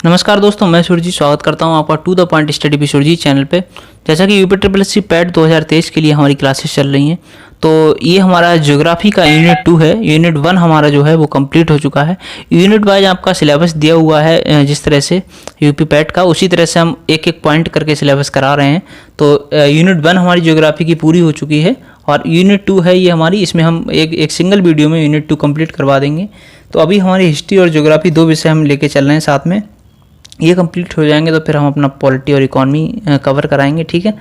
नमस्कार दोस्तों, मैं सूरज जी स्वागत करता हूं आपका to the point study with Suraj ji channel पे। जैसा कि यूपीट्रिपलएससी पैट 2023 के लिए हमारी क्लासेस चल रही हैं, तो ये हमारा ज्योग्राफी का यूनिट 2 है। यूनिट 1 हमारा जो है वो कंप्लीट हो चुका है। यूनिट वाइज आपका सिलेबस दिया हुआ है, जिस तरह से यूपी पैट का, उसी तरह से हम एक एक पॉइंट करके सिलेबस करा रहे हैं। तो यूनिट 1 हमारी ज्योग्राफी की पूरी हो चुकी है और यूनिट 2 है ये हमारी, इसमें हम एक सिंगल वीडियो में यूनिट 2 कंप्लीट करवा देंगे। तो अभी हमारी हिस्ट्री और ज्योग्राफी दो विषय हम लेके चल रहे हैं साथ में। ये कंप्लीट हो जाएंगे तो फिर हम अपना पॉलिटी और इकॉनमी कवर कराएंगे, ठीक है।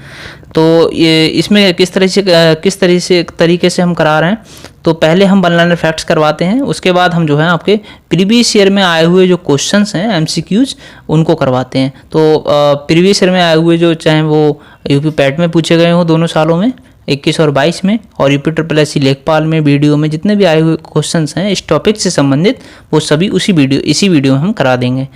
तो ये इसमें किस तरीके से हम करा रहे हैं, तो पहले हम वन लाइनर फैक्ट्स करवाते हैं, उसके बाद हम जो है आपके प्रीवियस ईयर में आए हुए जो क्वेश्चंस हैं एमसीक्यूज उनको करवाते हैं। तो प्रीवियस ईयर में आए हुए जो चाहे वो यूपी पैट में पूछे गए हों दोनों सालों में 21 और 22 में, और यूपीट्रिपलएससी लेखपाल में वीडियो में जितने भी आए हुए क्वेश्चंस हैं इस टॉपिक से संबंधित, वो सभी इसी वीडियो में हम करा देंगे।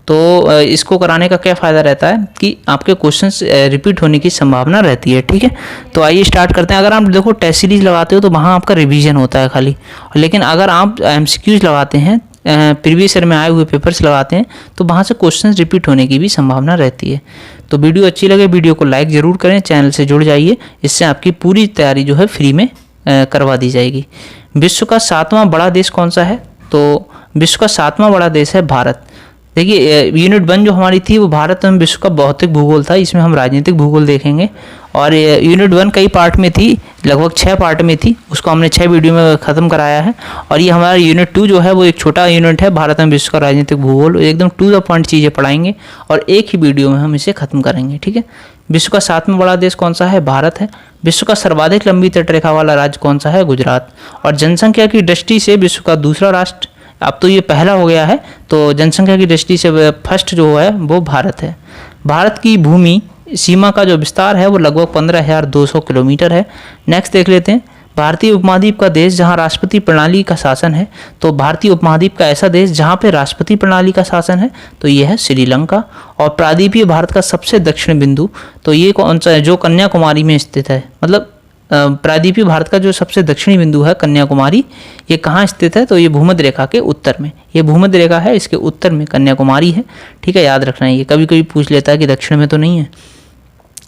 तो इसको कराने का क्या फ़ायदा रहता है कि आपके क्वेश्चंस रिपीट होने की संभावना रहती है, ठीक है। तो आइए स्टार्ट करते हैं। अगर आप देखो टेस्ट सीरीज लगाते हो तो वहाँ आपका रिवीजन होता है खाली, लेकिन अगर आप एमसीक्यूज लगाते हैं, प्रीवियस ईयर में आए हुए पेपर्स लगाते हैं, तो वहाँ से क्वेश्चंस रिपीट होने की भी संभावना रहती है। तो वीडियो अच्छी लगे वीडियो को लाइक ज़रूर करें, चैनल से जुड़ जाइए, इससे आपकी पूरी तैयारी जो है फ्री में करवा दी जाएगी। विश्व का 7वां बड़ा देश कौन सा है? तो विश्व का 7वां बड़ा देश है भारत। देखिए यूनिट 1 जो हमारी थी वो भारत एवं विश्व का भौतिक भूगोल था, इसमें हम राजनीतिक भूगोल देखेंगे। और यूनिट 1 कई पार्ट में थी, लगभग 6 पार्ट में थी, उसको हमने 6 वीडियो में ख़त्म कराया है। और ये हमारा यूनिट 2 जो है वो एक छोटा यूनिट है, भारत एवं विश्व का राजनीतिक भूगोल, एकदम टू द पॉइंट चीज़ें पढ़ाएंगे और एक ही वीडियो में हम इसे ख़त्म करेंगे, ठीक है। विश्व का 7वां बड़ा देश कौन सा है? भारत है। विश्व का सर्वाधिक लंबी तटरेखा वाला राज्य कौन सा है? गुजरात। और जनसंख्या की दृष्टि से विश्व का दूसरा राष्ट्र, अब तो ये पहला हो गया है, तो जनसंख्या की दृष्टि से फर्स्ट जो है वो भारत है। भारत की भूमि सीमा का जो विस्तार है वो लगभग 15,200 किलोमीटर है। नेक्स्ट देख लेते हैं, भारतीय उपमहाद्वीप का देश जहां राष्ट्रपति प्रणाली का शासन है। तो भारतीय उपमहाद्वीप का ऐसा देश जहां पे राष्ट्रपति प्रणाली का शासन है तो ये है श्रीलंका। और प्रायद्वीपीय भारत का सबसे दक्षिण बिंदु, तो ये कौन सा है? जो कन्याकुमारी में स्थित है। मतलब प्रायद्वीपीय भारत का जो सबसे दक्षिणी बिंदु है कन्याकुमारी, ये कहाँ स्थित है? तो ये भूमध्य रेखा के उत्तर में, ये भूमध्य रेखा है, इसके उत्तर में कन्याकुमारी है, ठीक है। याद रखना है, ये कभी कभी पूछ लेता है कि दक्षिण में तो नहीं है।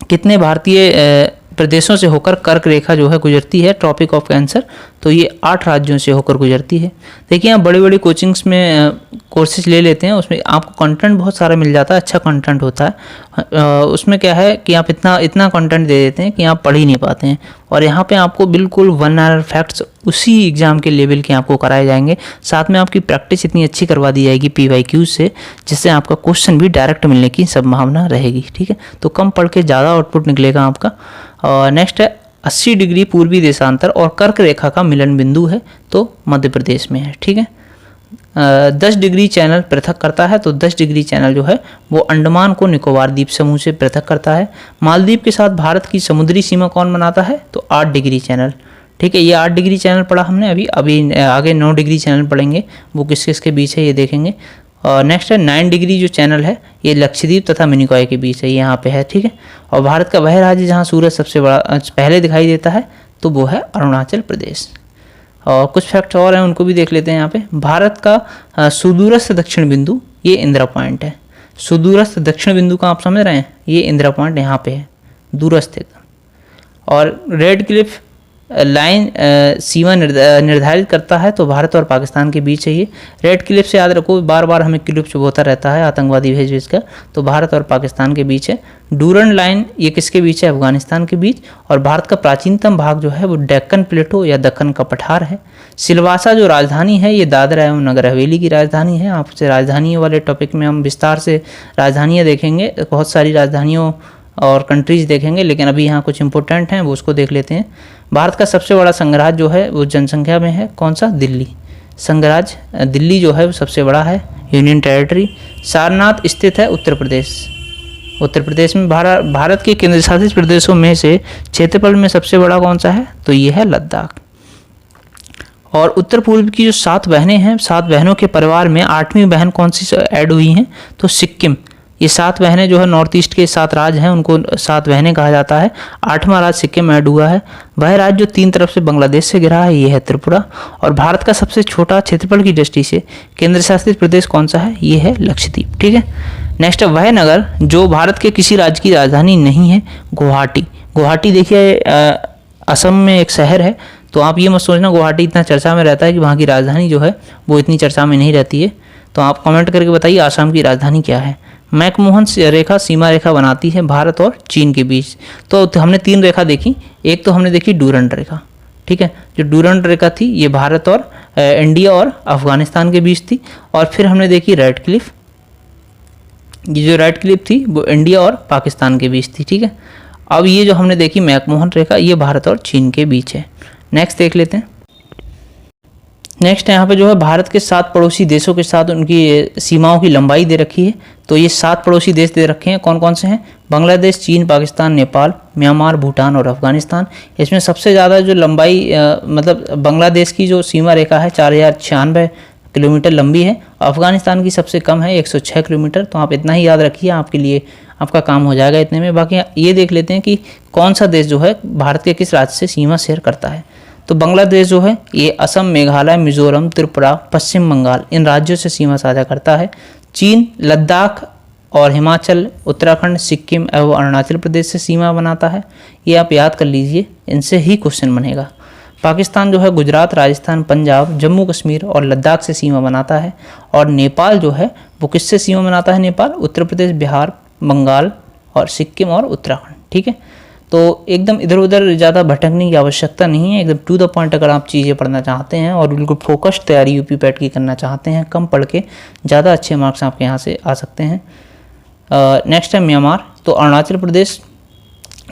कितने भारतीय प्रदेशों से होकर कर्क रेखा जो है गुजरती है, ट्रॉपिक ऑफ कैंसर? तो ये 8 राज्यों से होकर गुजरती है। देखिए यहाँ बड़ी बड़ी कोचिंग्स में कोर्सेज ले लेते हैं, उसमें आपको कंटेंट बहुत सारा मिल जाता है, अच्छा कंटेंट होता है। उसमें क्या है कि आप इतना कंटेंट दे देते हैं कि आप पढ़ ही नहीं पाते हैं। और यहाँ पे आपको बिल्कुल वन लाइनर फैक्ट्स उसी एग्जाम के लेवल के आपको कराए जाएंगे, साथ में आपकी प्रैक्टिस इतनी अच्छी करवा दी जाएगी PYQ से, जिससे आपका क्वेश्चन भी डायरेक्ट मिलने की संभावना रहेगी, ठीक है। तो कम पढ़ के ज़्यादा आउटपुट निकलेगा आपका। और नेक्स्ट है 80 डिग्री पूर्वी देशांतर और कर्क रेखा का मिलन बिंदु है, तो मध्य प्रदेश में है, ठीक है। 10 डिग्री चैनल पृथक करता है, तो 10 डिग्री चैनल जो है वो अंडमान को निकोबार द्वीप समूह से पृथक करता है। मालदीव के साथ भारत की समुद्री सीमा कौन बनाता है? तो 8 डिग्री चैनल, ठीक है। ये 8 डिग्री चैनल पढ़ा हमने, अभी आगे 9 डिग्री चैनल पढ़ेंगे, वो किस किस के बीच है ये देखेंगे। और नेक्स्ट है 9 डिग्री जो चैनल है ये लक्षद्वीप तथा मिनिकॉय के बीच है, यहाँ पे है, ठीक है। और भारत का वह राज्य जहाँ सूरज सबसे बड़ा पहले दिखाई देता है तो वो है अरुणाचल प्रदेश। और कुछ फैक्ट और हैं उनको भी देख लेते हैं यहाँ पे। भारत का सुदूरस्थ दक्षिण बिंदु ये इंदिरा पॉइंट है। सुदूरस्थ दक्षिण बिंदु का आप समझ रहे हैं, ये इंदिरा पॉइंट यहाँ पे है, दूरस्थ एकदम। और रेड क्लिफ लाइन सीमा निर्धारित करता है, तो भारत और पाकिस्तान के बीच है ये। रेड क्लिप से याद रखो, बार बार हमें क्लिप चुभ होता रहता है आतंकवादी भेज का, तो भारत और पाकिस्तान के बीच है। डूरन लाइन ये किसके बीच है? अफगानिस्तान के बीच। और भारत का प्राचीनतम भाग जो है वो डेक्कन प्लेटो या दक्कन का पठार है। सिलवासा जो राजधानी है ये दादरा एवं नगर हवेली की राजधानी है। आपसे राजधानियों वाले टॉपिक में हम विस्तार से राजधानियाँ देखेंगे, बहुत सारी राजधानियों और कंट्रीज देखेंगे, लेकिन अभी यहाँ कुछ इंपॉर्टेंट हैं वो उसको देख लेते हैं। भारत का सबसे बड़ा संघराज्य जो है वो जनसंख्या में है, कौन सा? दिल्ली। संघराज्य दिल्ली जो है वो सबसे बड़ा है, यूनियन टेरिटरी। सारनाथ स्थित है उत्तर प्रदेश। उत्तर प्रदेश में भारत के केंद्र शासित प्रदेशों में से क्षेत्रफल में सबसे बड़ा कौन सा है? तो ये है लद्दाख। और उत्तर पूर्व की जो 7 बहनें हैं, 7 बहनों के परिवार में 8वीं बहन कौन सी ऐड हुई हैं? तो सिक्किम। ये 7 बहनें जो है नॉर्थ ईस्ट के 7 राज्य हैं उनको 7 बहनें कहा जाता है। 8वां राज्य सिक्किम ऐड हुआ है। वह राज्य जो 3 तरफ से बांग्लादेश से घिरा है ये है त्रिपुरा। और भारत का सबसे छोटा क्षेत्रफल की दृष्टि से केंद्र शासित प्रदेश कौन सा है, ये है लक्षद्वीप। ठीक है, नेक्स्ट है वह नगर जो भारत के किसी राज्य की राजधानी नहीं है, गुवाहाटी। गुवाहाटी देखिए असम में एक शहर है, तो आप ये मत सोचना गुवाहाटी इतना चर्चा में रहता है कि वहाँ की राजधानी जो है वो इतनी चर्चा में नहीं रहती है। तो आप कमेंट करके बताइए आसाम की राजधानी क्या है। मैकमोहन रेखा सीमा रेखा बनाती है भारत और चीन के बीच। तो हमने 3 रेखा देखी, एक तो हमने देखी डूरंड रेखा, ठीक है, जो डूरंड रेखा थी ये भारत और इंडिया और अफगानिस्तान के बीच थी। और फिर हमने देखी रेड क्लिफ, ये जो रेड क्लिफ थी वो इंडिया और पाकिस्तान के बीच थी। ठीक है, अब ये जो हमने देखी मैकमोहन रेखा ये भारत और चीन के बीच है। नेक्स्ट देख लेते हैं। नेक्स्ट यहाँ पे जो है भारत के 7 पड़ोसी देशों के साथ उनकी सीमाओं की लंबाई दे रखी है। तो ये 7 पड़ोसी देश दे रखे हैं, कौन कौन से हैं, बांग्लादेश, चीन, पाकिस्तान, नेपाल, म्यांमार, भूटान और अफगानिस्तान। इसमें सबसे ज़्यादा जो लंबाई मतलब बांग्लादेश की जो सीमा रेखा है 4096 किलोमीटर लंबी है। अफगानिस्तान की सबसे कम है 106 किलोमीटर। तो आप इतना ही याद रखिए, आपके लिए आपका काम हो जाएगा इतने में। बाकी ये देख लेते हैं कि कौन सा देश जो है भारत के किस राज्य से सीमा शेयर करता है। तो बांग्लादेश जो है ये असम, मेघालय, मिजोरम, त्रिपुरा, पश्चिम बंगाल इन राज्यों से सीमा साझा करता है। चीन लद्दाख और हिमाचल, उत्तराखंड, सिक्किम एवं अरुणाचल प्रदेश से सीमा बनाता है। ये आप याद कर लीजिए, इनसे ही क्वेश्चन बनेगा। पाकिस्तान जो है गुजरात, राजस्थान, पंजाब, जम्मू कश्मीर और लद्दाख से सीमा बनाता है। और नेपाल जो है वो किससे सीमा बनाता है, नेपाल उत्तर प्रदेश, बिहार, बंगाल और सिक्किम और उत्तराखंड। ठीक है, तो एकदम इधर उधर ज़्यादा भटकने की आवश्यकता नहीं है, एकदम टू द पॉइंट अगर आप चीज़ें पढ़ना चाहते हैं और बिल्कुल फोकस्ड तैयारी यूपी पैट की करना चाहते हैं, कम पढ़ के ज़्यादा अच्छे मार्क्स आपके यहाँ से आ सकते हैं। नेक्स्ट है म्यांमार। तो अरुणाचल प्रदेश,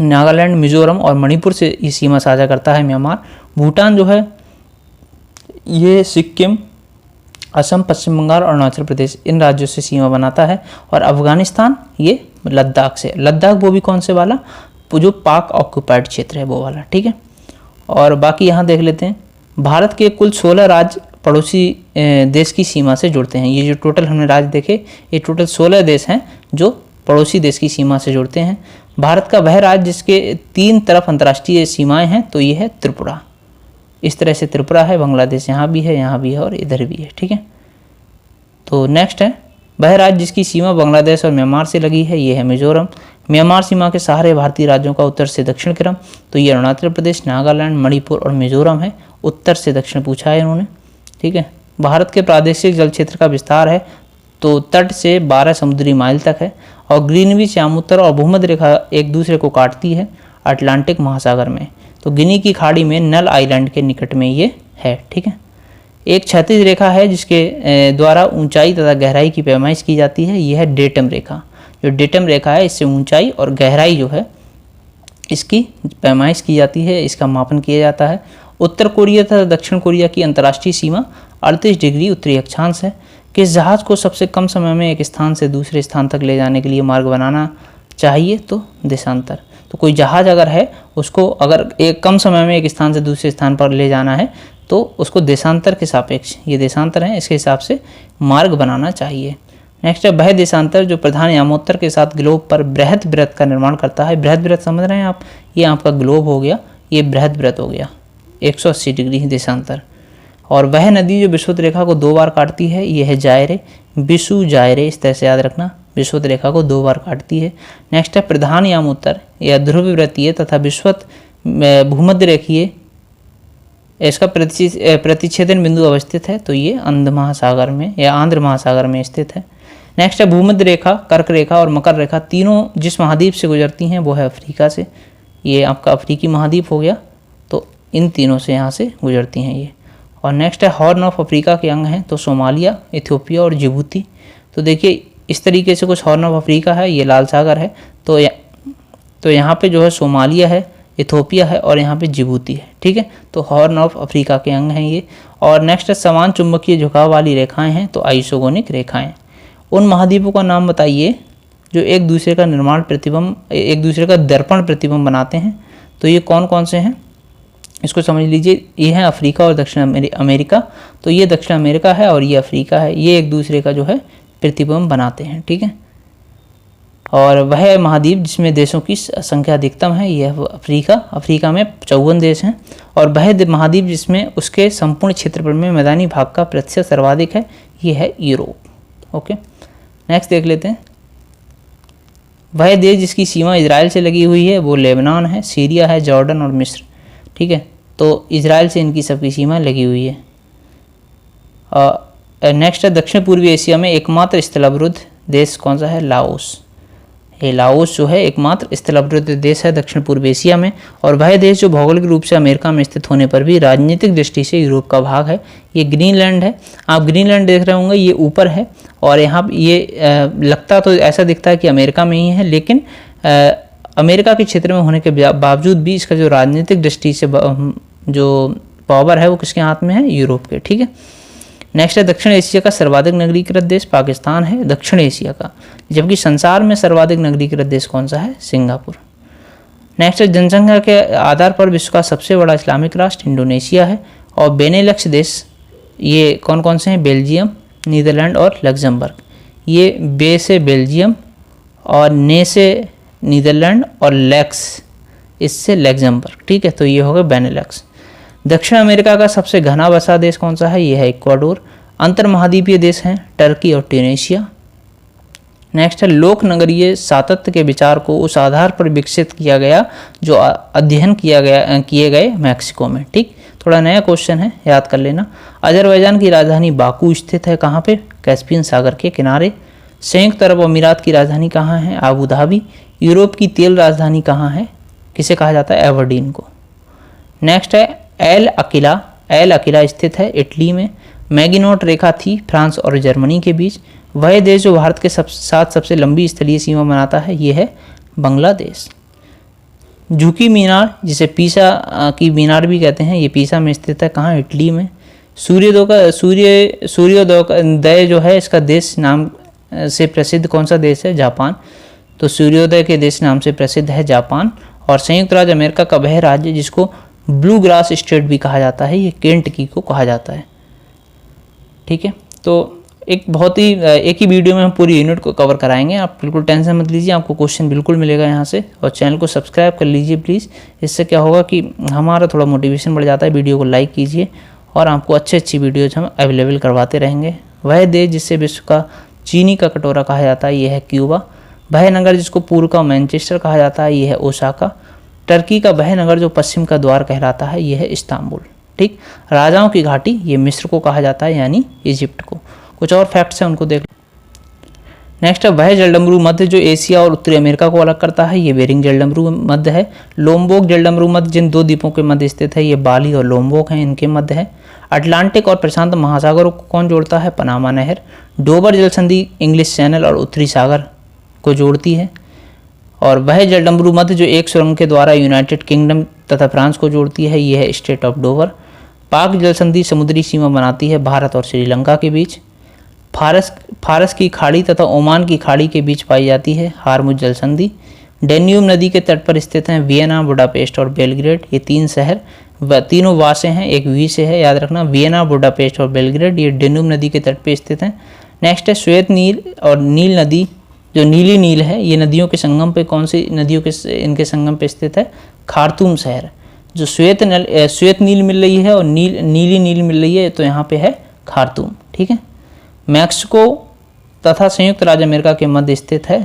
नागालैंड, मिजोरम और मणिपुर से ये सीमा साझा करता है म्यांमार। भूटान जो है ये सिक्किम, असम, पश्चिम बंगाल और अरुणाचल प्रदेश इन राज्यों से सीमा बनाता है। और अफगानिस्तान ये लद्दाख से, लद्दाख वो भी कौन से वाला, जो पाक ऑक्यूपाइड क्षेत्र है वो वाला। ठीक है, और बाकी यहाँ देख लेते हैं। भारत के कुल 16 राज्य पड़ोसी देश की सीमा से जुड़ते हैं। ये जो टोटल हमने राज्य देखे ये टोटल 16 देश हैं जो पड़ोसी देश की सीमा से जुड़ते हैं। भारत का वह राज्य जिसके 3 तरफ अंतर्राष्ट्रीय सीमाएं हैं तो ये है त्रिपुरा। इस तरह से त्रिपुरा है, बांग्लादेश यहाँ भी है और इधर भी है। ठीक है, तो नेक्स्ट है वह राज्य जिसकी सीमा बांग्लादेश और म्यांमार से लगी है, ये है मिजोरम। म्यांमार सीमा के सहारे भारतीय राज्यों का उत्तर से दक्षिण क्रम, तो ये अरुणाचल प्रदेश, नागालैंड, मणिपुर और मिजोरम है। उत्तर से दक्षिण पूछा है इन्होंने। ठीक है, भारत के प्रादेशिक जल क्षेत्र का विस्तार है तो तट से 12 समुद्री माइल तक है। और ग्रीनविच यामुत्तर और भूमध्य रेखा एक दूसरे को काटती है अटलांटिक महासागर में। तो गिनी की खाड़ी में नल आइलैंड के निकट में ये है। ठीक है, एक क्षैतिज रेखा है जिसके द्वारा ऊंचाई तथा गहराई की पैमाइश की जाती है, यह है डेटम रेखा। जो डेटम रेखा है इससे ऊंचाई और गहराई जो है इसकी पैमाइश की जाती है, इसका मापन किया जाता है। उत्तर कोरिया तथा दक्षिण कोरिया की अंतर्राष्ट्रीय सीमा 38 डिग्री उत्तरी अक्षांश है। किस जहाज को सबसे कम समय में एक स्थान से दूसरे स्थान तक ले जाने के लिए मार्ग बनाना चाहिए, तो देशांतर। तो कोई जहाज अगर है उसको अगर एक कम समय में एक स्थान से दूसरे स्थान पर ले जाना है तो उसको देशांतर के सापेक्ष, ये देशांतर है, इसके हिसाब से मार्ग बनाना चाहिए। नेक्स्ट है वह देशांतर जो प्रधान यामोत्तर के साथ ग्लोब पर बृहद वृत्त का निर्माण करता है। बृहद वृत्त समझ रहे हैं आप, ये आपका ग्लोब हो गया, ये बृहद वृत्त हो गया 180 डिग्री देशांतर। और वह नदी जो विषुवत रेखा को 2 बार काटती है, ये है जायरे, विषु जायरे, इस तरह से याद रखना, विषुवत रेखा को 2 बार काटती है। नेक्स्ट है प्रधान यामोत्तर या ध्रुववृत्तीय तथा विषुवत भूमध्य रेखीय, इसका प्रतिच्छेदन बिंदु अवस्थित है, तो ये अंध महासागर में या आंध्र महासागर में स्थित है। नेक्स्ट है भूमध्य रेखा, कर्क रेखा और मकर रेखा तीनों जिस महाद्वीप से गुजरती हैं वो है अफ्रीका से। ये आपका अफ्रीकी महाद्वीप हो गया, तो इन तीनों से यहाँ से गुजरती हैं ये। और नेक्स्ट है हॉर्न ऑफ अफ्रीका के अंग हैं, तो सोमालिया, इथियोपिया और जिबूती। तो देखिए इस तरीके से कुछ हॉर्न ऑफ अफ्रीका है, ये लाल सागर है, तो यहाँ पे जो है सोमालिया है, इथियोपिया है और यहाँ पे जिबूती है। ठीक है, तो हॉर्न ऑफ अफ्रीका के अंग हैं ये। और नेक्स्ट है समान चुंबकीय झुकाव वाली रेखाएं हैं, तो आइसोगोनिक रेखाएं। उन महाद्वीपों का नाम बताइए जो एक दूसरे का निर्माण प्रतिबिंब, एक दूसरे का दर्पण प्रतिबिंब बनाते हैं, तो ये कौन कौन से हैं इसको समझ लीजिए। ये है अफ्रीका और दक्षिण अमेरिका, तो ये दक्षिण अमेरिका है और ये अफ्रीका है, ये एक दूसरे का जो है प्रतिबिंब बनाते हैं। ठीक है, और वह महाद्वीप जिसमें देशों की संख्या अधिकतम है यह अफ्रीका में 54 देश हैं। और वह महाद्वीप जिसमें उसके संपूर्ण क्षेत्रफल में मैदानी भाग का प्रतिशत सर्वाधिक है ये है यूरोप। ओके, नेक्स्ट देख लेते हैं। वह देश जिसकी सीमा इजराइल से लगी हुई है वो लेबनान है, सीरिया है, जॉर्डन और मिस्र। ठीक है, तो इजराइल से इनकी सबकी सीमा लगी हुई है। नेक्स्ट है दक्षिण पूर्वी एशिया में एकमात्र स्थलावृद्ध देश कौन सा है? लाओस। ये लाओस जो है एकमात्र स्थलावृद्ध देश है दक्षिण पूर्व एशिया में। और वह देश जो भौगोलिक रूप से अमेरिका में स्थित होने पर भी राजनीतिक दृष्टि से यूरोप का भाग है, ये ग्रीनलैंड है। आप ग्रीनलैंड देख रहे होंगे, ये ऊपर है और यहाँ ये लगता तो ऐसा दिखता है कि अमेरिका में ही है, लेकिन अमेरिका के क्षेत्र में होने के बावजूद भी इसका जो राजनीतिक दृष्टि से जो पावर है वो किसके हाथ में है? यूरोप के। ठीक है, नेक्स्ट है दक्षिण एशिया का सर्वाधिक नगरीकृत देश पाकिस्तान है, दक्षिण एशिया का। जबकि संसार में सर्वाधिक नगरीकृत देश कौन सा है? सिंगापुर। नेक्स्ट है जनसंख्या के आधार पर विश्व का सबसे बड़ा इस्लामिक राष्ट्र इंडोनेशिया है। और बेनेलक्स देश ये कौन कौन से हैं? बेल्जियम, नीदरलैंड और लग्जमबर्ग। ये बे से बेल्जियम और ने से नीदरलैंड और लैक्स इससे लग्जमबर्ग। ठीक है, तो ये हो गए बेनेलक्स। दक्षिण अमेरिका का सबसे घना बसा देश कौन सा है? ये है इक्वाडोर। अंतर महाद्वीपीय देश हैं टर्की और ट्यूनीशिया। नेक्स्ट है लोक नगरीय सातत्य के विचार को उस आधार पर विकसित किया गया जो अध्ययन किए गए मैक्सिको में। ठीक, थोड़ा नया क्वेश्चन है, याद कर लेना। अजरबैजान की राजधानी बाकू स्थित है कहाँ पे? कैस्पियन सागर के किनारे। संयुक्त अरब अमीरात की राजधानी कहाँ है? Abu Dhabi. यूरोप की तेल राजधानी कहाँ है? किसे कहा जाता है? एवर्डीन को। नेक्स्ट है एल अकिला स्थित है इटली में। मैगिनोट रेखा थी फ्रांस और जर्मनी के बीच। वह देश जो भारत के साथ सबसे लंबी स्थलीय सीमा बनाता है ये है बांग्लादेश। झुकी मीनार जिसे पीसा की मीनार भी कहते हैं, ये पीसा में स्थित है कहाँ? इटली में। सूर्योदय जो है इसका देश नाम से प्रसिद्ध कौन सा देश है? जापान। तो सूर्योदय के देश नाम से प्रसिद्ध है जापान। और संयुक्त राज्य अमेरिका का वह राज्य जिसको ब्लू ग्रास स्टेट भी कहा जाता है, ये केंटकी को कहा जाता है। ठीक है, तो एक ही वीडियो में हम पूरी यूनिट को कवर कराएंगे। आप बिल्कुल टेंशन मत लीजिए, आपको क्वेश्चन बिल्कुल मिलेगा यहाँ से। और चैनल को सब्सक्राइब कर लीजिए प्लीज़। इससे क्या होगा कि हमारा थोड़ा मोटिवेशन बढ़ जाता है। वीडियो को लाइक कीजिए और आपको अच्छी वीडियोज हम अवेलेबल करवाते रहेंगे। वह देश जिससे विश्व का चीनी का कटोरा कहा जाता है ये है क्यूबा। वह नगर जिसको पूर्व का मैनचेस्टर कहा जाता है ये है ओसाका। टर्की का वह नगर जो पश्चिम का द्वार कहलाता है ये है इस्तांबुल। ठीक, राजाओं की घाटी ये मिस्र को कहा जाता है यानी इजिप्ट को। कुछ और फैक्ट्स हैं उनको देख। नेक्स्ट है वह जलडमरू मध्य जो एशिया और उत्तरी अमेरिका को अलग करता है, ये बेरिंग जलडमरू मध्य है। लोम्बोक जलडमरू मध्य जिन दो द्वीपों के मध्य स्थित है ये बाली और लोम्बोक हैं, इनके मध्य है। अटलांटिक और प्रशांत महासागरों को कौन जोड़ता है? पनामा नहर। डोबर जल संधि इंग्लिश चैनल और उत्तरी सागर को जोड़ती है। और वह जलडमरू मध्य जो एक सुरंग के द्वारा यूनाइटेड किंगडम तथा फ्रांस को जोड़ती है ये है स्टेट ऑफ डोवर। पाक जल संधि समुद्री सीमा बनाती है भारत और श्रीलंका के बीच। फारस की खाड़ी तथा ओमान की खाड़ी के बीच पाई जाती है हार्मुज जल संधि। डेन्यूब नदी के तट पर स्थित हैं वियना, बुडापेस्ट और बेलग्रेड। ये तीन शहर तीनों वा से हैं, एक वी से है, याद रखना। वियना, बुडापेस्ट और बेलग्रेड ये डेन्यूब नदी के तट पर स्थित हैं। नेक्स्ट है श्वेत नील और नील नदी जो नीली नील है, ये नदियों के संगम पे कौन सी नदियों के इनके संगम पे स्थित है? खार्तूम शहर। जो श्वेत नील मिल रही है और नीली नील मिल रही है तो यहाँ पे है खार्तूम। ठीक है, मैक्सिको तथा संयुक्त राज्य अमेरिका के मध्य स्थित है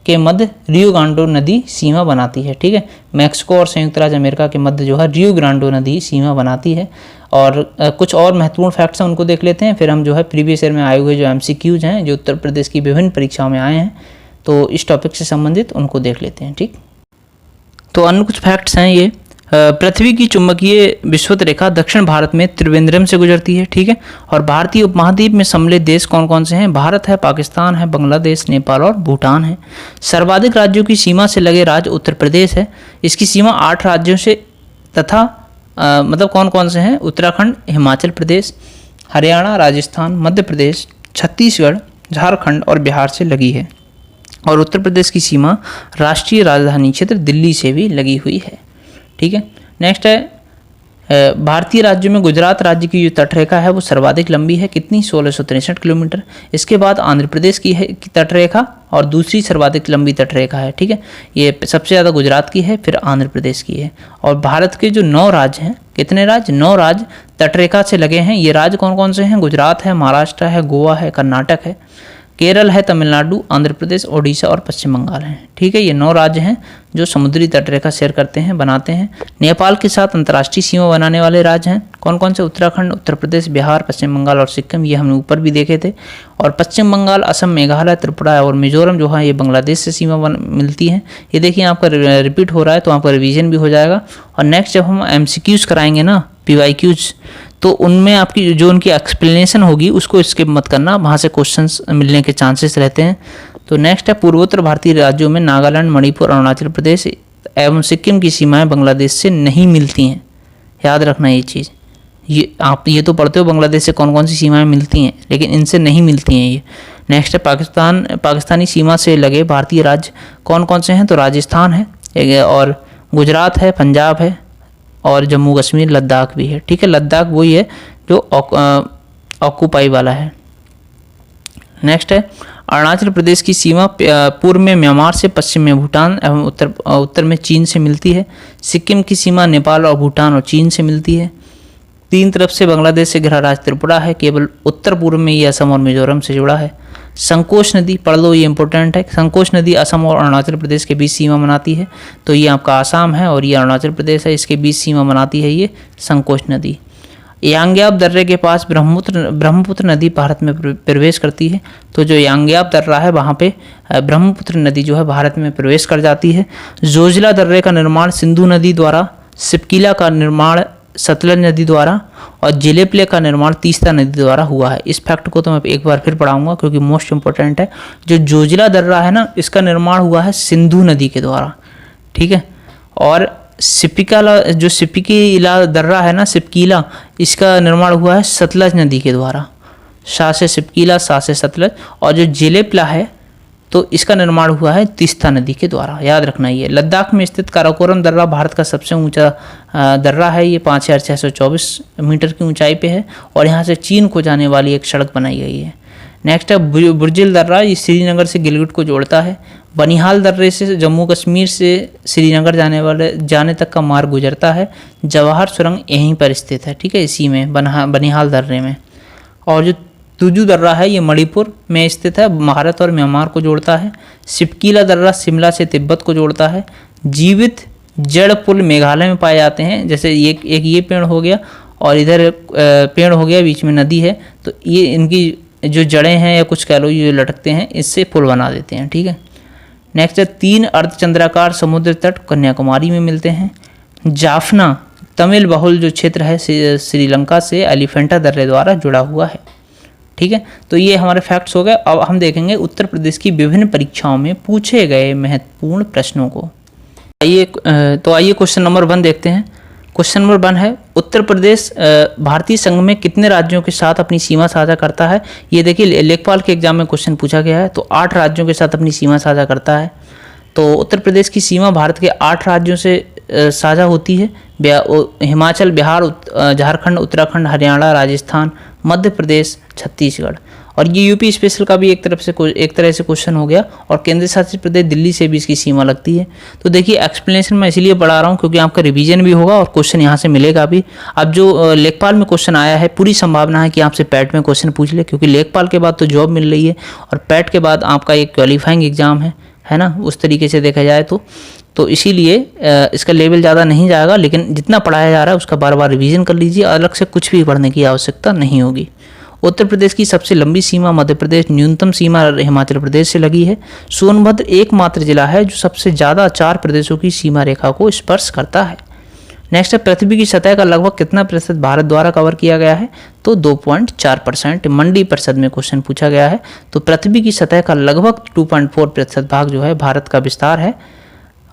रियो ग्रांडे नदी सीमा बनाती है। ठीक है, मैक्सिको और संयुक्त राज्य अमेरिका के मध्य जो है रियो ग्रांडे नदी सीमा बनाती है। और कुछ और महत्वपूर्ण फैक्ट्स हैं उनको देख लेते हैं, फिर हम जो है प्रीवियस ईयर में आए हुए जो MCQs हैं जो उत्तर प्रदेश की विभिन्न परीक्षाओं में आए हैं तो इस टॉपिक से संबंधित उनको देख लेते हैं। ठीक, तो अन्य कुछ फैक्ट्स हैं ये। पृथ्वी की चुंबकीय विषुवत रेखा दक्षिण भारत में त्रिवेंद्रम से गुजरती है। ठीक है, और भारतीय उपमहाद्वीप में सम्मिलित देश कौन कौन से हैं? भारत है, पाकिस्तान है, बांग्लादेश, नेपाल और भूटान है। सर्वाधिक राज्यों की सीमा से लगे राज्य उत्तर प्रदेश है। इसकी सीमा 8 राज्यों से तथा मतलब कौन कौन से हैं? उत्तराखंड, हिमाचल प्रदेश, हरियाणा, राजस्थान, मध्य प्रदेश, छत्तीसगढ़, झारखंड और बिहार से लगी है। और उत्तर प्रदेश की सीमा राष्ट्रीय राजधानी क्षेत्र दिल्ली से भी लगी हुई है। ठीक है, नेक्स्ट है भारतीय राज्यों में गुजरात राज्य की जो तटरेखा है वो सर्वाधिक लंबी है, कितनी, 1663 किलोमीटर। इसके बाद आंध्र प्रदेश की है तटरेखा और दूसरी सर्वाधिक लंबी तटरेखा है, ठीक है। ये सबसे ज़्यादा गुजरात की है, फिर आंध्र प्रदेश की है। और भारत के जो 9 राज्य हैं, कितने राज्य, 9 राज्य तटरेखा से लगे हैं। ये राज्य कौन कौन से हैं, गुजरात है, महाराष्ट्र है, गोवा है, कर्नाटक है, केरल है, तमिलनाडु, आंध्र प्रदेश, ओडिशा और पश्चिम बंगाल हैं, ठीक है। ये 9 राज्य हैं जो समुद्री तटरेखा शेयर करते हैं, बनाते हैं। नेपाल के साथ अंतर्राष्ट्रीय सीमा बनाने वाले राज्य हैं कौन कौन से, उत्तराखंड, उत्तर प्रदेश, बिहार, पश्चिम बंगाल और सिक्किम, ये हमने ऊपर भी देखे थे। और पश्चिम बंगाल, असम, मेघालय, त्रिपुरा और मिजोरम जो है ये बांग्लादेश से सीमा मिलती हैं। ये देखिए आपका रिपीट हो रहा है तो आपका रिवीजन भी हो जाएगा। और नेक्स्ट जब हम MCQs कराएंगे ना, PYQs, तो उनमें आपकी जो उनकी एक्सप्लेनेशन होगी उसको स्किप मत करना, वहाँ से क्वेश्चंस मिलने के चांसेस रहते हैं। तो नेक्स्ट है, पूर्वोत्तर भारतीय राज्यों में नागालैंड, मणिपुर, अरुणाचल प्रदेश एवं सिक्किम की सीमाएं बांग्लादेश से नहीं मिलती हैं। याद रखना ये चीज़, ये तो पढ़ते हो बांग्लादेश से कौन कौन सी सीमाएं मिलती हैं, लेकिन इनसे नहीं मिलती हैं ये। नेक्स्ट है, पाकिस्तानी सीमा से लगे भारतीय राज्य कौन कौन से हैं, तो राजस्थान है और गुजरात है, पंजाब है और जम्मू कश्मीर, लद्दाख भी है, ठीक है। लद्दाख वही है जो ऑक्यूपाई वाला है। नेक्स्ट है, अरुणाचल प्रदेश की सीमा पूर्व में म्यांमार से, पश्चिम में भूटान एवं उत्तर में चीन से मिलती है। सिक्किम की सीमा नेपाल और भूटान और चीन से मिलती है। 3 तरफ से बांग्लादेश से घिरा राज्य त्रिपुरा है, केवल उत्तर पूर्व में ये असम और मिजोरम से जुड़ा है। संकोच नदी पढ़ लो, ये इंपॉर्टेंट है। संकोच नदी असम और अरुणाचल प्रदेश के बीच सीमा बनाती है, तो ये आपका आसाम है और ये अरुणाचल प्रदेश है, इसके बीच सीमा बनाती है ये संकोच नदी। यांग्याब दर्रे के पास ब्रह्मपुत्र नदी भारत में प्रवेश करती है, तो जो यांग्याब दर्रा है वहाँ पे ब्रह्मपुत्र नदी जो है भारत में प्रवेश कर जाती है। जोजिला दर्रे का निर्माण सिंधु नदी द्वारा, सिपकीला का निर्माण सतलज नदी द्वारा और जिलेप्ले का निर्माण तीस्ता नदी द्वारा हुआ है। इस फैक्ट को तो मैं एक बार फिर पढ़ाऊंगा क्योंकि मोस्ट इंपॉर्टेंट है। जो जोजिला दर्रा है ना, इसका निर्माण हुआ है सिंधु नदी के द्वारा, ठीक है। और जो सिपकीला दर्रा है ना, सिपकीला, इसका निर्माण हुआ है सतलज नदी के द्वारा, सा से सिपकीला, सा से सतलज। और जो जिलेप्ला है तो इसका निर्माण हुआ है तीस्ता नदी के द्वारा, याद रखना। ये लद्दाख में स्थित काराकोरम दर्रा भारत का सबसे ऊंचा दर्रा है, ये 5624 मीटर की ऊंचाई पे है और यहाँ से चीन को जाने वाली एक सड़क बनाई गई है। नेक्स्ट है, बुर्जिल दर्रा, ये श्रीनगर से गिलगिट को जोड़ता है। बनिहाल दर्रे से जम्मू कश्मीर से श्रीनगर जाने तक का मार्ग गुजरता है। जवाहर सुरंग यहीं पर स्थित है, ठीक है, इसी में बनिहाल दर्रे में। और जो तुजू दर्रा है ये मणिपुर में स्थित है, भारत और म्यांमार को जोड़ता है। सिपकीला दर्रा शिमला से तिब्बत को जोड़ता है। जीवित जड़ पुल मेघालय में पाए जाते हैं, जैसे ये पेड़ हो गया और इधर पेड़ हो गया, बीच में नदी है, तो ये इनकी जो जड़ें हैं या कुछ कह लो ये लटकते हैं, इससे पुल बना देते हैं, ठीक है। नेक्स्ट है, 3 अर्धचंद्राकार समुद्र तट कन्याकुमारी में मिलते हैं। जाफना तमिल बहुल जो क्षेत्र है श्रीलंका से एलिफेंटा दर्रे द्वारा जुड़ा हुआ है, ठीक है। तो ये हमारे फैक्ट्स हो गए। अब हम देखेंगे उत्तर प्रदेश की विभिन्न परीक्षाओं में पूछे गए महत्वपूर्ण प्रश्नों को। आइए क्वेश्चन नंबर 1 देखते हैं। क्वेश्चन नंबर 1 है, उत्तर प्रदेश भारतीय संघ में कितने राज्यों के साथ अपनी सीमा साझा करता है। ये देखिए लेखपाल के एग्जाम में क्वेश्चन पूछा गया है, तो 8 राज्यों के साथ अपनी सीमा साझा करता है। तो उत्तर प्रदेश की सीमा भारत के 8 राज्यों से साझा होती है। हिमाचल, बिहार, झारखंड, उत्तराखंड, हरियाणा, राजस्थान, मध्य प्रदेश, छत्तीसगढ़। और ये यूपी स्पेशल का भी एक तरह से क्वेश्चन हो गया। और केंद्र शासित प्रदेश दिल्ली से भी इसकी सीमा लगती है। तो देखिए एक्सप्लेनेशन मैं इसीलिए बढ़ा रहा हूँ क्योंकि आपका रिवीजन भी होगा और क्वेश्चन यहाँ से मिलेगा भी। अब जो लेखपाल में क्वेश्चन आया है, पूरी संभावना है कि आपसे पैट में क्वेश्चन पूछ ले, क्योंकि लेखपाल के बाद तो जॉब मिल रही है और पैट के बाद आपका एक क्वालिफाइंग एग्जाम है ना, उस तरीके से देखा जाए तो इसीलिए इसका लेवल ज़्यादा नहीं जाएगा, लेकिन जितना पढ़ाया जा रहा है उसका बार बार रिवीजन कर लीजिए, अलग से कुछ भी पढ़ने की आवश्यकता नहीं होगी। उत्तर प्रदेश की सबसे लंबी सीमा मध्य प्रदेश, न्यूनतम सीमा हिमाचल प्रदेश से लगी है। सोनभद्र एकमात्र जिला है जो सबसे ज़्यादा 4 प्रदेशों की सीमा रेखा को स्पर्श करता है। नेक्स्ट है, पृथ्वी की सतह का लगभग कितना प्रतिशत भारत द्वारा कवर किया गया है, तो 2.4%। मंडी परिषद में क्वेश्चन पूछा गया है, तो पृथ्वी की सतह का लगभग 2.4% भाग जो है भारत का विस्तार है।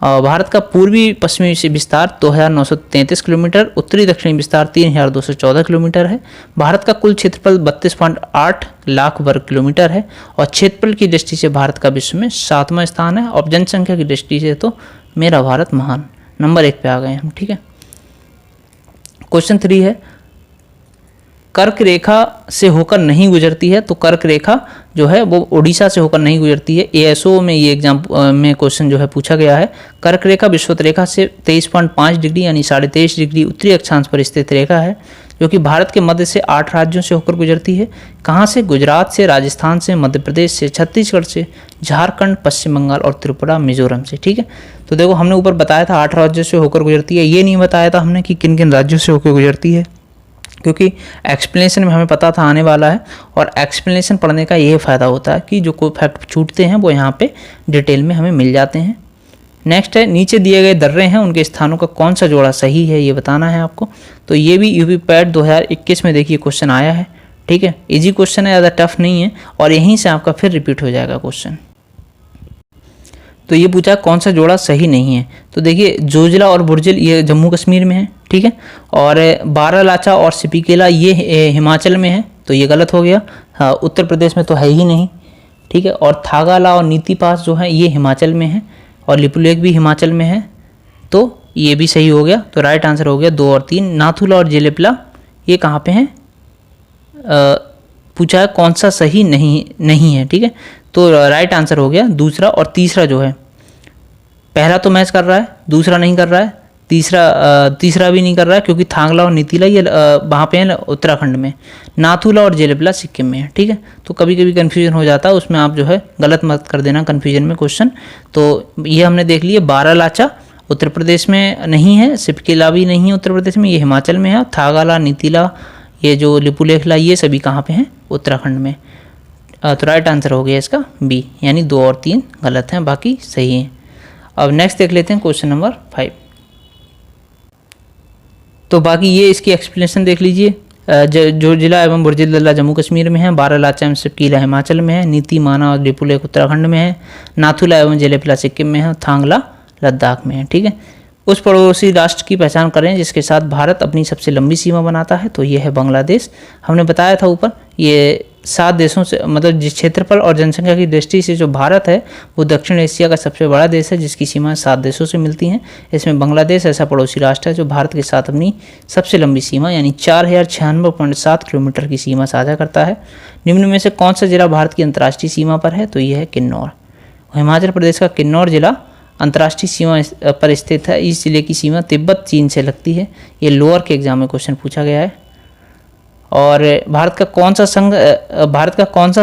भारत का पूर्वी पश्चिमी से विस्तार 2933 किलोमीटर, उत्तरी दक्षिणी विस्तार 3214 किलोमीटर है। भारत का कुल क्षेत्रफल 32.8 लाख वर्ग किलोमीटर है और क्षेत्रफल की दृष्टि से भारत का विश्व में 7वां स्थान है। और जनसंख्या की दृष्टि से तो मेरा भारत महान, नंबर 1 पे आ गए हम, ठीक है। क्वेश्चन 3 है, कर्क रेखा से होकर नहीं गुजरती है, तो कर्क रेखा जो है वो उड़ीसा से होकर नहीं गुजरती है। एएसओ में ये एग्जाम में क्वेश्चन जो है पूछा गया है। कर्क रेखा विषुवत रेखा से 23.5 डिग्री यानी 23.5 डिग्री उत्तरी अक्षांश पर स्थित रेखा है, जो कि भारत के मध्य से 8 राज्यों से होकर गुजरती है। कहाँ से? गुजरात से, राजस्थान से, मध्य प्रदेश से, छत्तीसगढ़ से, झारखंड, पश्चिम बंगाल और त्रिपुरा, मिजोरम से। ठीक है, तो देखो हमने ऊपर बताया था 8 राज्यों से होकर गुजरती है, ये नहीं बताया था हमने कि किन किन राज्यों से होकर गुजरती है, क्योंकि एक्सप्लेनेशन में हमें पता था आने वाला है। और एक्सप्लेनेशन पढ़ने का ये फ़ायदा होता है कि जो कोई फैक्ट छूटते हैं वो यहाँ पे डिटेल में हमें मिल जाते हैं। नेक्स्ट है, नीचे दिए गए दर्रे हैं, उनके स्थानों का कौन सा जोड़ा सही है, ये बताना है आपको। तो ये भी यूपी पैट 2021 में देखिए क्वेश्चन आया है। ठीक है, इजी क्वेश्चन है, ज़्यादा टफ नहीं है, और यहीं से आपका फिर रिपीट हो जाएगा क्वेश्चन। तो ये पूछा कौन सा जोड़ा सही नहीं है, तो देखिए जोजिला और बुर्जिल ये जम्मू कश्मीर में है। ठीक है, और बारालाचा और सिपिकेला ये हिमाचल में है, तो ये गलत हो गया। हाँ, उत्तर प्रदेश में तो है ही नहीं। ठीक है, और थागाला और नीति पास जो है ये हिमाचल में है, और लिपुलेख भी हिमाचल में है, तो ये भी सही हो गया। तो राइट आंसर हो गया 2 और 3। नाथुला और जेलेपला ये कहाँ पे हैं, पूछा है कौन सा सही नहीं है। ठीक है, तो राइट आंसर हो गया दूसरा और तीसरा जो है, पहला तो मैच कर रहा है, दूसरा नहीं कर रहा है, तीसरा भी नहीं कर रहा है, क्योंकि थांगला और नीतिला ये वहाँ पे हैं उत्तराखंड में, नाथुला और जेलेपला सिक्किम में है। ठीक है, तो कभी कभी कन्फ्यूजन हो जाता है, उसमें आप जो है गलत मत कर देना कन्फ्यूजन में क्वेश्चन। तो ये हमने देख लिए, बारालाचा उत्तर प्रदेश में नहीं है, सिपकेला भी नहीं है उत्तर प्रदेश में, ये हिमाचल में है। थागाला, नीतिला, ये जो लिपुलेखला ये सभी कहाँ पे हैं, उत्तराखंड में। तो राइट आंसर हो गया इसका बी, यानी 2 और 3 गलत हैं, बाकी सही हैं। अब नेक्स्ट देख लेते हैं क्वेश्चन नंबर 5। तो बाकी ये इसकी एक्सप्लेनेशन देख लीजिए। जो जिला एवं बुर्जिल जिला जम्मू कश्मीर में है, बारालाचा एवं सिपकीला हिमाचल में है, नीति माना और लिपुलेख उत्तराखंड में है, नाथुला एवं जेलेपला सिक्किम में है, थांगला लद्दाख में है। ठीक है, उस पड़ोसी राष्ट्र की पहचान करें जिसके साथ भारत अपनी सबसे लंबी सीमा बनाता है, तो ये है बांग्लादेश। हमने बताया था ऊपर, ये 7 देशों से, मतलब जिस क्षेत्रफल और जनसंख्या की दृष्टि से जो भारत है वो दक्षिण एशिया का सबसे बड़ा देश है, जिसकी सीमाएं 7 देशों से मिलती हैं। इसमें बांग्लादेश ऐसा पड़ोसी राष्ट्र है जो भारत के साथ अपनी सबसे लंबी सीमा यानी 4096.7 किलोमीटर की सीमा साझा करता है। निम्न में से कौन सा जिला भारत की अंतर्राष्ट्रीय सीमा पर है, तो ये है किन्नौर। हिमाचल प्रदेश का किन्नौर जिला अंतर्राष्ट्रीय सीमा पर स्थित है। इस जिले की सीमा तिब्बत चीन से लगती है। ये लोअर के एग्जाम में क्वेश्चन पूछा गया है। और भारत का कौन सा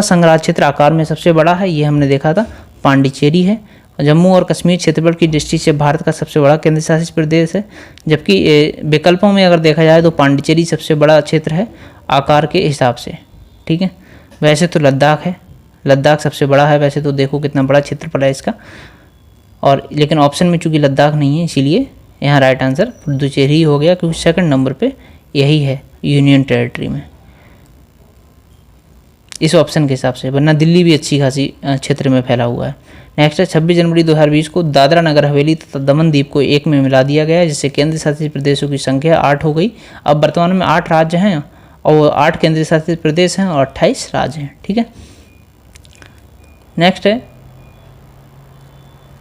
संघ राज्य क्षेत्र आकार में सबसे बड़ा है, ये हमने देखा था, पांडिचेरी है। जम्मू और कश्मीर क्षेत्रफल की दृष्टि से भारत का सबसे बड़ा केंद्र शासित प्रदेश है, जबकि विकल्पों में अगर देखा जाए तो पांडिचेरी सबसे बड़ा क्षेत्र है आकार के हिसाब से। ठीक है, वैसे तो लद्दाख है, लद्दाख सबसे बड़ा है वैसे तो, देखो कितना बड़ा क्षेत्रफल है इसका। और लेकिन ऑप्शन में चूंकि लद्दाख नहीं है, इसीलिए यहाँ राइट आंसर पुडुचेरी हो गया, क्योंकि सेकंड नंबर पे यही है यूनियन टेरिटरी में इस ऑप्शन के हिसाब से, वरना दिल्ली भी अच्छी खासी क्षेत्र में फैला हुआ है। नेक्स्ट है 26 जनवरी 2020 को दादरा नगर हवेली तथा दमन द्वीप को एक में मिला दिया गया, जिससे केंद्र शासित प्रदेशों की संख्या 8 हो गई। अब वर्तमान में 8 राज्य हैं और 8 केंद्र शासित प्रदेश हैं और 28 राज्य हैं। ठीक है, नेक्स्ट है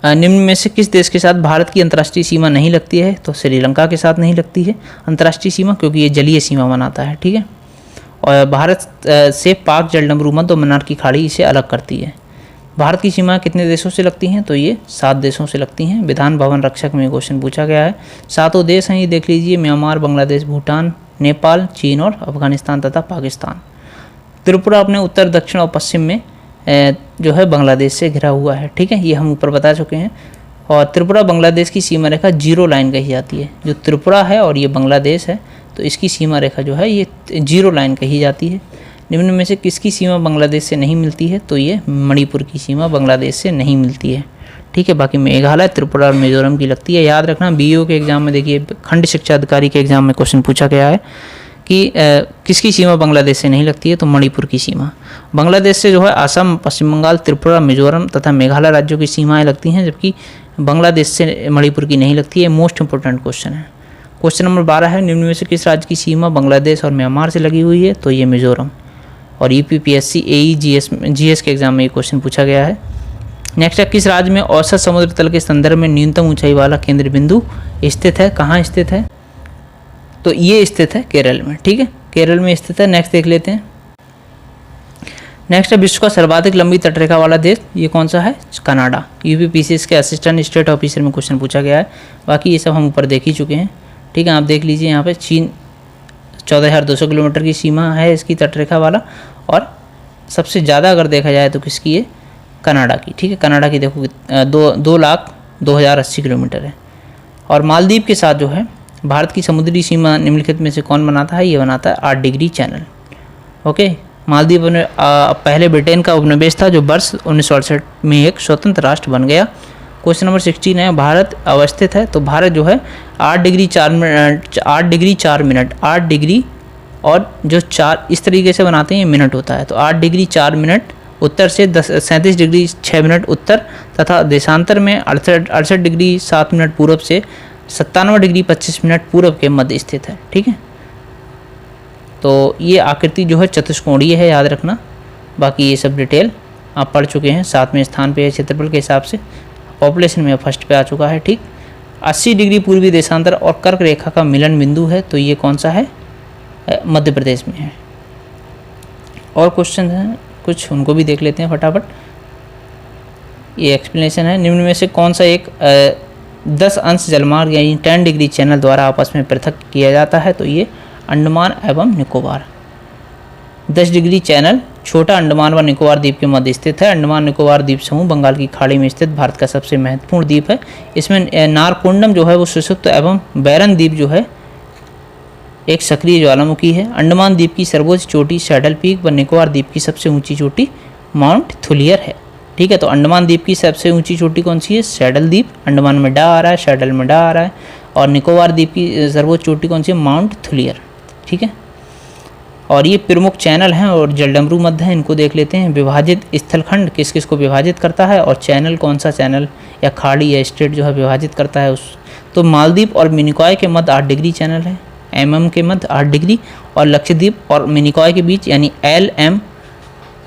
निम्न में से किस देश के साथ भारत की अंतर्राष्ट्रीय सीमा नहीं लगती है, तो श्रीलंका के साथ नहीं लगती है अंतर्राष्ट्रीय सीमा, क्योंकि ये जलीय सीमा बनाता है। ठीक है, और भारत से पाक जलडमरू मध्य और मन्नार की खाड़ी इसे अलग करती है। भारत की सीमा कितने देशों से लगती हैं, तो ये 7 देशों से लगती हैं। विधान भवन रक्षक में क्वेश्चन पूछा गया है। 7 देश हैं, ये देख लीजिए, म्यांमार, बांग्लादेश, भूटान, नेपाल, चीन और अफगानिस्तान तथा पाकिस्तान। त्रिपुरा अपने उत्तर, दक्षिण और पश्चिम में जो है बांग्लादेश से घिरा हुआ है। ठीक है, ये हम ऊपर बता चुके हैं। और त्रिपुरा बांग्लादेश की सीमा रेखा 0 लाइन कही जाती है। जो त्रिपुरा है और ये बांग्लादेश है, तो इसकी सीमा रेखा जो है ये 0 लाइन कही जाती है। निम्न में से किसकी सीमा बांग्लादेश से नहीं मिलती है, तो ये मणिपुर की सीमा बांग्लादेश से नहीं मिलती है। ठीक है, बाकी मेघालय, त्रिपुरा और मिजोरम की लगती है। याद रखना, बीईओ के एग्जाम में देखिए, खंड शिक्षा अधिकारी के एग्जाम में क्वेश्चन पूछा गया है कि किसकी सीमा बांग्लादेश से नहीं लगती है, तो मणिपुर की सीमा। बांग्लादेश से जो है असम, पश्चिम बंगाल, त्रिपुरा, मिजोरम तथा मेघालय राज्यों की सीमाएं लगती हैं, जबकि बांग्लादेश से मणिपुर की नहीं लगती है। मोस्ट इंपॉर्टेंट क्वेश्चन है। क्वेश्चन नंबर 12 है, निम्न में से किस राज्य की सीमा बांग्लादेश और म्यांमार से लगी हुई है, तो ये मिजोरम। और यूपीपीएससी एई जीएस के एग्जाम में ये क्वेश्चन पूछा गया है। नेक्स्ट है, किस राज्य में औसत समुद्र तल के संदर्भ में न्यूनतम ऊंचाई वाला केंद्र बिंदु स्थित है, कहाँ स्थित है, तो ये स्थित है केरल में, ठीक है, केरल में स्थित है। नेक्स्ट देख लेते हैं। नेक्स्ट है विश्व का सर्वाधिक लंबी तटरेखा वाला देश, ये कौन सा है? कनाडा। यूपीपीसीएस के असिस्टेंट स्टेट ऑफिसर में क्वेश्चन पूछा गया है। बाकी ये सब हम ऊपर देख ही चुके हैं, ठीक है। आप देख लीजिए यहाँ पे चीन 14,200 किलोमीटर की सीमा है इसकी तटरेखा वाला, और सबसे ज़्यादा अगर देखा जाए तो किसकी है? कनाडा की, ठीक है। कनाडा की देखो 2,02,80 किलोमीटर है। और मालदीव के साथ जो है भारत की समुद्री सीमा निम्नलिखित में से कौन बनाता है? ये बनाता है 8 डिग्री चैनल, ओके। मालदीव में पहले ब्रिटेन का उपनिवेश था जो वर्ष 1968 में एक स्वतंत्र राष्ट्र बन गया। क्वेश्चन नंबर 16 है, भारत अवस्थित है, तो भारत जो है 8 डिग्री 4 मिनट 8 डिग्री और जो 4 इस तरीके से बनाते हैं ये मिनट होता है, तो 8 डिग्री 4 मिनट उत्तर से 37 डिग्री 6 मिनट उत्तर तथा देशांतर में 68 डिग्री 7 मिनट पूर्व से 97 डिग्री 25 मिनट पूर्व के मध्य स्थित है, ठीक है। तो ये आकृति जो है चतुष्कोणीय है, याद रखना। बाकी ये सब डिटेल आप पढ़ चुके हैं। 7वें स्थान पे है क्षेत्रफल के हिसाब से, पॉपुलेशन में फर्स्ट पे आ चुका है, ठीक। 80 डिग्री पूर्वी देशांतर और कर्क रेखा का मिलन बिंदु है, तो ये कौन सा है? मध्य प्रदेश में है। और क्वेश्चन हैं कुछ, उनको भी देख लेते हैं फटाफट। ये एक्सप्लेनेशन है, निम्न में से कौन सा एक 10 अंश जलमार्ग यानी 10 डिग्री चैनल द्वारा आपस में पृथक किया जाता है? तो ये अंडमान एवं निकोबार। 10 डिग्री चैनल छोटा अंडमान व निकोबार द्वीप के मध्य स्थित है। अंडमान निकोबार द्वीप समूह बंगाल की खाड़ी में स्थित भारत का सबसे महत्वपूर्ण द्वीप है। इसमें नारकोंडम जो है वो सुषुप्त एवं बैरन द्वीप जो है एक सक्रिय ज्वालामुखी है। अंडमान द्वीप की सर्वोच्च चोटी सैडल पीक व निकोबार द्वीप की सबसे ऊंची चोटी माउंट थुलियर है, ठीक है। तो अंडमान द्वीप की सबसे ऊंची चोटी कौन सी है? सैडल द्वीप। अंडमान में डा आ रहा है, सैडल में डा आ रहा है। और निकोबार द्वीप की सर्वोच्च चोटी कौन सी है? माउंट थुलियर, ठीक है। और ये प्रमुख चैनल हैं और जलडमरू मध्य हैं, इनको देख लेते हैं। विभाजित स्थलखंड किस किस को विभाजित करता है, और चैनल कौन सा चैनल या खाड़ी या स्टेट जो है विभाजित करता है उस, तो मालदीव और मिनिकॉय के मध्य 8 डिग्री चैनल है, एमएम के मध्य 8 डिग्री, और लक्षद्वीप और मिनिकॉय के बीच यानी LM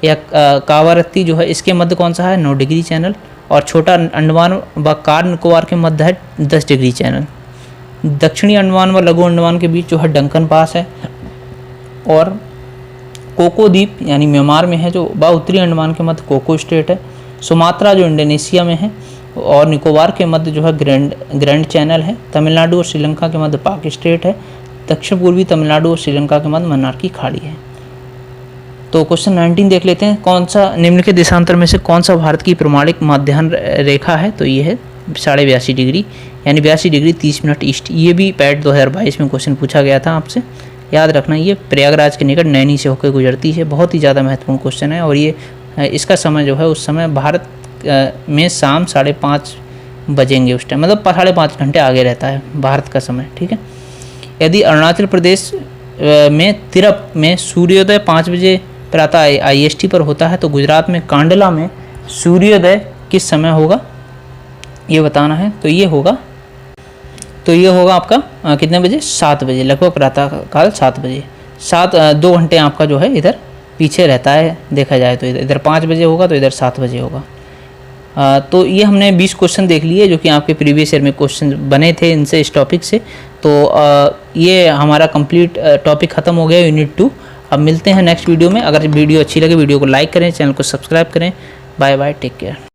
या कावारत्ती जो है इसके मध्य कौन सा है? 9 डिग्री चैनल, और छोटा अंडमान व कार निकोबार के मध्य है 10 डिग्री चैनल। दक्षिणी अंडमान व लघु अंडमान के बीच जो है डंकन पास है, और कोको द्वीप यानी म्यांमार में है जो व उत्तरी अंडमान के मध्य कोको स्टेट है। सुमात्रा जो इंडोनेशिया में है, और निकोबार के मध्य जो है ग्रैंड चैनल है। तमिलनाडु और श्रीलंका के मध्य पाक स्टेट है। दक्षिण पूर्वी तमिलनाडु और श्रीलंका के मध्य मन्नार की खाड़ी है। तो क्वेश्चन 19 देख लेते हैं, कौन सा निम्नलिखित देशांतर में से कौन सा भारत की प्रमाणिक मध्याह्न रेखा है? तो ये है 82.5 डिग्री यानी 82 डिग्री 30 मिनट ईस्ट। ये भी पैट 2022 में क्वेश्चन पूछा गया था आपसे, याद रखना। ये प्रयागराज के निकट नैनी से होकर गुजरती है, बहुत ही ज़्यादा महत्वपूर्ण क्वेश्चन है। और ये इसका समय जो है उस समय भारत में शाम 5:30 बजेंगे उस टाइम, मतलब 5.5 घंटे आगे रहता है भारत का समय, ठीक है। यदि अरुणाचल प्रदेश में तिरप में सूर्योदय 5 बजे प्रातः IST पर होता है, तो गुजरात में कांडला में सूर्योदय किस समय होगा ये बताना है। तो ये होगा आपका कितने बजे? 7 बजे, लगभग प्रातः काल 7 बजे। 2 घंटे आपका जो है इधर पीछे रहता है देखा जाए तो। इधर 5 बजे होगा तो इधर 7 बजे होगा। तो ये हमने 20 क्वेश्चन देख लिए जो कि आपके प्रीवियस ईयर में क्वेश्चन बने थे इनसे, इस टॉपिक से। तो ये हमारा कंप्लीट टॉपिक ख़त्म हो गया यूनिट 2। अब मिलते हैं नेक्स्ट वीडियो में। अगर वीडियो अच्छी लगे वीडियो को लाइक करें, चैनल को सब्सक्राइब करें। Bye bye, take care.